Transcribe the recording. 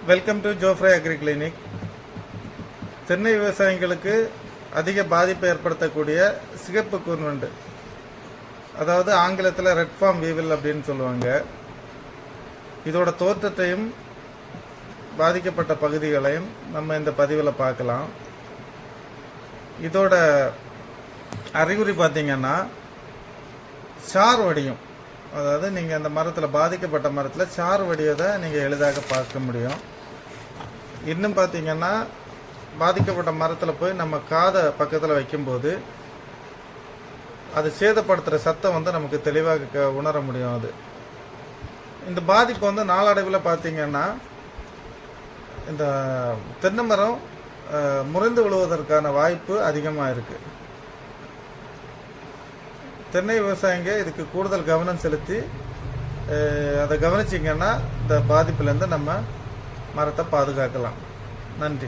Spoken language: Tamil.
Welcome to Jofre agri clinic. தென்னை விவசாயிகளுக்கு அதிக பாதிப்பை ஏற்படுத்தக்கூடிய சிகப்பு கூர்வண்டு, அதாவது ஆங்கிலத்தில் ரெட் ஃபார்ம் வீவில் அப்படின்னு சொல்லுவாங்க. இதோட தோற்றத்தையும் பாதிக்கப்பட்ட பகுதிகளையும் நம்ம இந்த பதிவில் பார்க்கலாம். இதோட அறிகுறி பார்த்தீங்கன்னா சார் வடியும். அதாவது நீங்கள் அந்த மரத்தில், பாதிக்கப்பட்ட மரத்தில் சார் வடியதை நீங்கள் எளிதாக பார்க்க முடியும். இன்னும் பார்த்தீங்கன்னா பாதிக்கப்பட்ட மரத்தில் போய் நம்ம காதை பக்கத்தில் வைக்கும்போது அது சேதப்படுத்துகிற சத்தம் நமக்கு தெளிவாக உணர முடியும். அது இந்த பாதிப்பு நாளடைவில் பார்த்தீங்கன்னா இந்த தென்னை மரம் முறிந்து விழுவதற்கான வாய்ப்பு அதிகமாக இருக்குது. தென்னை விவசாயிங்க இதுக்கு கூடுதல் கவனம் செலுத்தி அதை கவனிச்சிங்கன்னா இந்த பாதிப்புலேருந்து நம்ம மரத்தை பாதுகாக்கலாம். நன்றி.